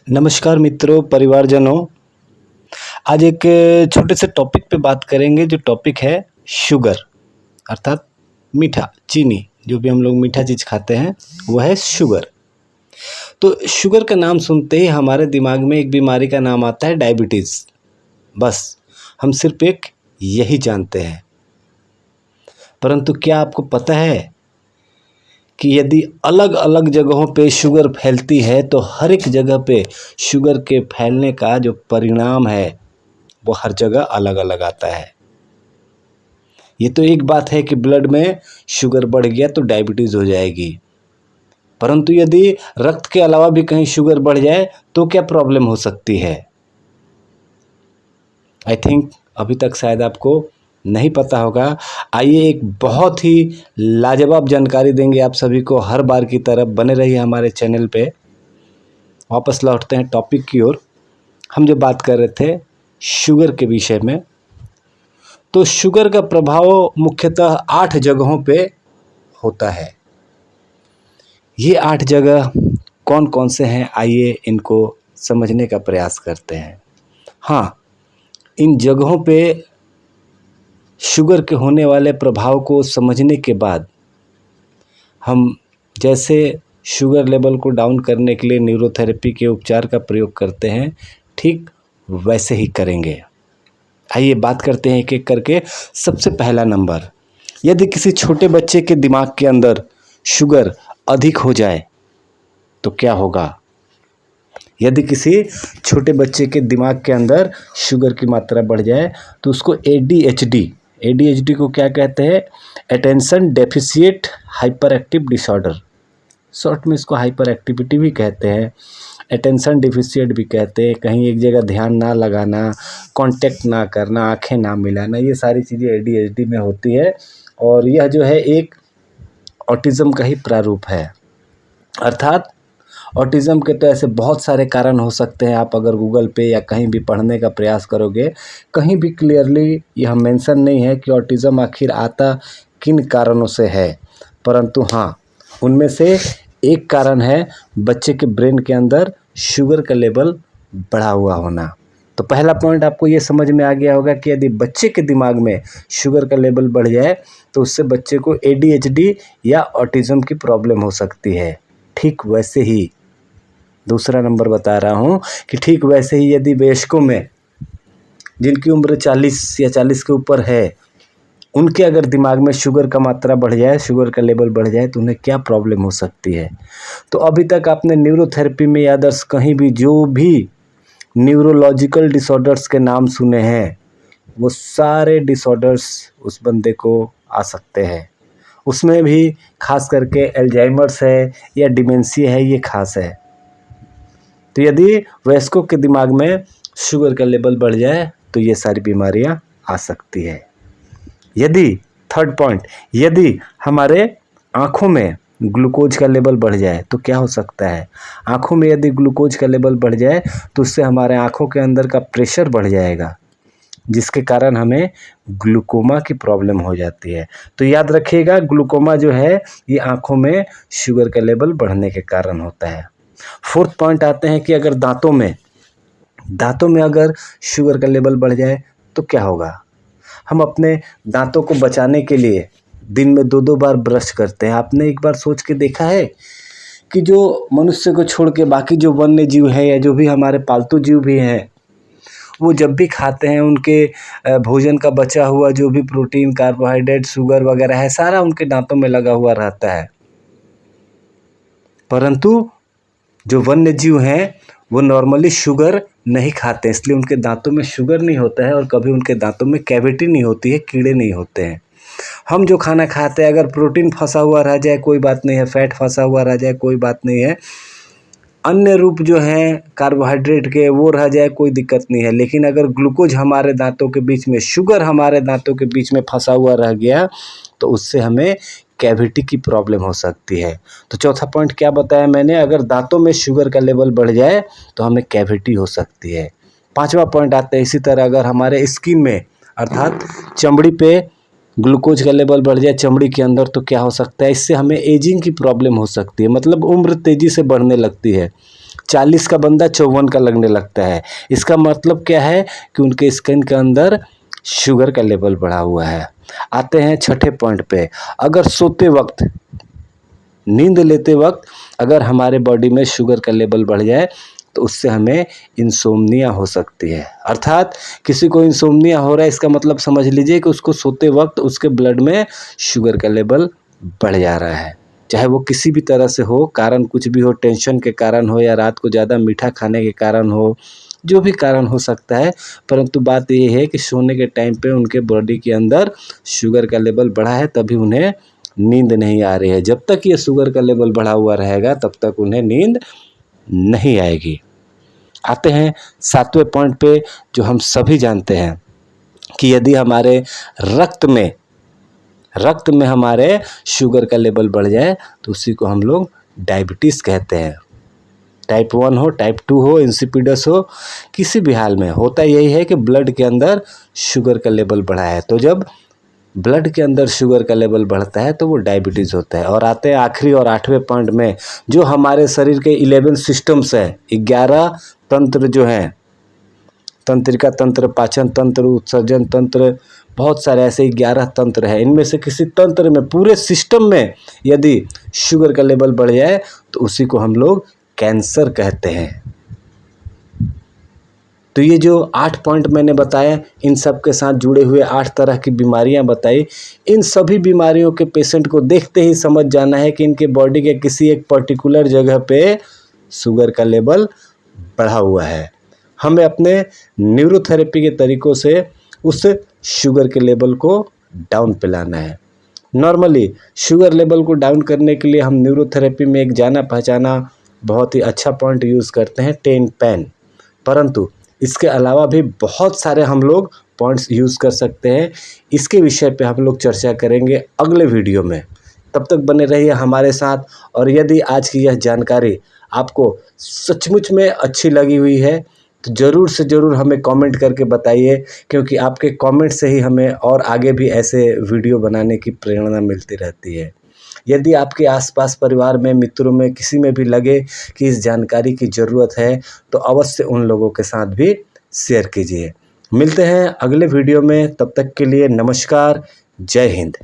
नमस्कार मित्रों, परिवारजनों। आज एक छोटे से टॉपिक पे बात करेंगे जो टॉपिक है शुगर अर्थात मीठा, चीनी। जो भी हम लोग मीठा चीज़ खाते हैं वो है शुगर। तो शुगर का नाम सुनते ही हमारे दिमाग में एक बीमारी का नाम आता है डायबिटीज़। बस हम सिर्फ एक यही जानते हैं। परंतु क्या आपको पता है कि यदि अलग अलग जगहों पे शुगर फैलती है तो हर एक जगह पे शुगर के फैलने का जो परिणाम है वो हर जगह अलग अलग आता है। ये तो एक बात है कि ब्लड में शुगर बढ़ गया तो डायबिटीज़ हो जाएगी, परंतु यदि रक्त के अलावा भी कहीं शुगर बढ़ जाए तो क्या प्रॉब्लम हो सकती है। आई थिंक अभी तक शायद आपको नहीं पता होगा। आइए एक बहुत ही लाजवाब जानकारी देंगे आप सभी को। हर बार की तरह बने रहिए हमारे चैनल पे। वापस लौटते हैं टॉपिक की ओर। हम जो बात कर रहे थे शुगर के विषय में, तो शुगर का प्रभाव मुख्यतः 8 जगहों पे होता है। ये 8 जगह कौन कौन से हैं, आइए इनको समझने का प्रयास करते हैं। हाँ, इन जगहों पे शुगर के होने वाले प्रभाव को समझने के बाद हम जैसे शुगर लेवल को डाउन करने के लिए न्यूरोथेरेपी के उपचार का प्रयोग करते हैं, ठीक वैसे ही करेंगे। आइए बात करते हैं एक एक करके। सबसे पहला नंबर, यदि किसी छोटे बच्चे के दिमाग के अंदर शुगर अधिक हो जाए तो क्या होगा। यदि किसी छोटे बच्चे के दिमाग के अंदर शुगर की मात्रा बढ़ जाए तो उसको एडीएचडी को क्या कहते हैं, attention deficit hyper active disorder. Short में इसको हाइपर एक्टिविटी भी कहते हैं, अटेंशन डिफिशिएट भी कहते हैं। कहीं एक जगह ध्यान ना लगाना, कांटेक्ट ना करना, आंखें ना मिलाना, ये सारी चीज़ें एडीएचडी में होती है। और यह जो है एक ऑटिज़म का ही प्रारूप है। अर्थात ऑटिज़म के तो ऐसे बहुत सारे कारण हो सकते हैं। आप अगर गूगल पे या कहीं भी पढ़ने का प्रयास करोगे, कहीं भी क्लियरली यह मेंशन नहीं है कि ऑटिज़म आखिर आता किन कारणों से है। परंतु हाँ, उनमें से एक कारण है बच्चे के ब्रेन के अंदर शुगर का लेवल बढ़ा हुआ होना। तो पहला पॉइंट आपको ये समझ में आ गया होगा कि यदि बच्चे के दिमाग में शुगर का लेवल बढ़ जाए तो उससे बच्चे को एडीएचडी या ऑटिज़म की प्रॉब्लम हो सकती है। ठीक वैसे ही दूसरा नंबर बता रहा हूँ कि ठीक वैसे ही यदि वयस्कों में जिनकी उम्र 40 या 40 के ऊपर है, उनके अगर दिमाग में शुगर का मात्रा बढ़ जाए, शुगर का लेवल बढ़ जाए तो उन्हें क्या प्रॉब्लम हो सकती है। तो अभी तक आपने न्यूरोथेरेपी में या अदर्स कहीं भी जो भी न्यूरोलॉजिकल डिसऑर्डर्स के नाम सुने हैं, वो सारे डिसऑर्डर्स उस बंदे को आ सकते हैं। उसमें भी खास करके एल्जाइमर्स है या डिमेंशिया है, ये खास है। तो यदि वयस्कों के दिमाग में शुगर का लेवल बढ़ जाए तो ये सारी बीमारियां आ सकती है। यदि थर्ड पॉइंट, यदि हमारे आँखों में ग्लूकोज का लेवल बढ़ जाए तो क्या हो सकता है। आँखों में यदि ग्लूकोज का लेवल बढ़ जाए तो उससे हमारे आँखों के अंदर का प्रेशर बढ़ जाएगा, जिसके कारण हमें ग्लूकोमा की प्रॉब्लम हो जाती है। तो याद रखिएगा, ग्लूकोमा जो है ये आँखों में शुगर का लेवल बढ़ने के कारण होता है। फोर्थ पॉइंट आते हैं कि अगर दांतों में अगर शुगर का लेवल बढ़ जाए तो क्या होगा। हम अपने दांतों को बचाने के लिए दिन में 2-2 बार ब्रश करते हैं। आपने एक बार सोच के देखा है कि जो मनुष्य को छोड़ के बाकी जो वन्य जीव हैं या जो भी हमारे पालतू जीव भी हैं, वो जब भी खाते हैं उनके भोजन का बचा हुआ जो भी प्रोटीन, कार्बोहाइड्रेट, शुगर वगैरह है, सारा उनके दांतों में लगा हुआ रहता है। परंतु जो वन्य जीव हैं वो नॉर्मली शुगर नहीं खाते, इसलिए उनके दांतों में शुगर नहीं होता है और कभी उनके दांतों में कैविटी नहीं होती है, कीड़े नहीं होते हैं। हम जो खाना खाते हैं, अगर प्रोटीन फंसा हुआ रह जाए कोई बात नहीं है, फैट फंसा हुआ रह जाए कोई बात नहीं है, अन्य रूप जो हैं कार्बोहाइड्रेट के वो रह जाए कोई दिक्कत नहीं है। लेकिन अगर ग्लूकोज हमारे दांतों के बीच में, शुगर हमारे दांतों के बीच में फंसा हुआ रह गया तो उससे हमें कैविटी की प्रॉब्लम हो सकती है। तो चौथा पॉइंट क्या बताया मैंने, अगर दांतों में शुगर का लेवल बढ़ जाए तो हमें कैविटी हो सकती है। पांचवा पॉइंट आता है इसी तरह, अगर हमारे स्किन में अर्थात चमड़ी पे ग्लूकोज का लेवल बढ़ जाए चमड़ी के अंदर तो क्या हो सकता है, इससे हमें एजिंग की प्रॉब्लम हो सकती है। मतलब उम्र तेज़ी से बढ़ने लगती है। 40 का बंदा 54 का लगने लगता है। इसका मतलब क्या है कि उनके स्किन के अंदर शुगर का लेवल बढ़ा हुआ है। आते हैं छठे पॉइंट पे, अगर सोते वक्त, नींद लेते वक्त अगर हमारे बॉडी में शुगर का लेवल बढ़ जाए तो उससे हमें इंसोम्निया हो सकती है। अर्थात किसी को इंसोम्निया हो रहा है, इसका मतलब समझ लीजिए कि उसको सोते वक्त उसके ब्लड में शुगर का लेवल बढ़ जा रहा है। चाहे वो किसी भी तरह से हो, कारण कुछ भी हो, टेंशन के कारण हो या रात को ज़्यादा मीठा खाने के कारण हो, जो भी कारण हो सकता है, परंतु बात ये है कि सोने के टाइम पे उनके बॉडी के अंदर शुगर का लेवल बढ़ा है, तभी उन्हें नींद नहीं आ रही है। जब तक ये शुगर का लेवल बढ़ा हुआ रहेगा तब तक उन्हें नींद नहीं आएगी। आते हैं 7वें पॉइंट पे, जो हम सभी जानते हैं कि यदि हमारे रक्त में हमारे शुगर का लेवल बढ़ जाए तो उसी को हम लोग डायबिटीज़ कहते हैं। टाइप 1 हो, टाइप 2 हो, इंसिपिडस हो, किसी भी हाल में होता यही है कि ब्लड के अंदर शुगर का लेवल बढ़ा है। तो जब ब्लड के अंदर शुगर का लेवल बढ़ता है तो वो डायबिटीज़ होता है। और आते हैं आखिरी और 8वें पॉइंट में, जो हमारे शरीर के 11 सिस्टम्स हैं, 11 तंत्र जो हैं, तंत्रिका तंत्र, पाचन तंत्र, उत्सर्जन तंत्र, बहुत सारे ऐसे 11 तंत्र हैं। इनमें से किसी तंत्र में, पूरे सिस्टम में यदि शुगर का लेवल बढ़ जाए तो उसी को हम लोग कैंसर कहते हैं। तो ये जो 8 पॉइंट मैंने बताए, इन सब के साथ जुड़े हुए 8 तरह की बीमारियां बताई, इन सभी बीमारियों के पेशेंट को देखते ही समझ जाना है कि इनके बॉडी के किसी एक पर्टिकुलर जगह पे शुगर का लेवल बढ़ा हुआ है। हमें अपने न्यूरोथेरेपी के तरीक़ों से उस शुगर के लेवल को डाउन पे लाना है। नॉर्मली शुगर लेवल को डाउन करने के लिए हम न्यूरोथेरेपी में एक जाना पहचाना बहुत ही अच्छा पॉइंट यूज़ करते हैं, टेन पेन। परंतु इसके अलावा भी बहुत सारे हम लोग पॉइंट्स यूज़ कर सकते हैं। इसके विषय पे हम लोग चर्चा करेंगे अगले वीडियो में। तब तक बने रहिए हमारे साथ। और यदि आज की यह जानकारी आपको सचमुच में अच्छी लगी हुई है तो ज़रूर से ज़रूर हमें कमेंट करके बताइए, क्योंकि आपके कमेंट से ही हमें और आगे भी ऐसे वीडियो बनाने की प्रेरणा मिलती रहती है। यदि आपके आसपास परिवार में, मित्रों में, किसी में भी लगे कि इस जानकारी की ज़रूरत है तो अवश्य उन लोगों के साथ भी शेयर कीजिए। मिलते हैं अगले वीडियो में, तब तक के लिए नमस्कार, जय हिंद।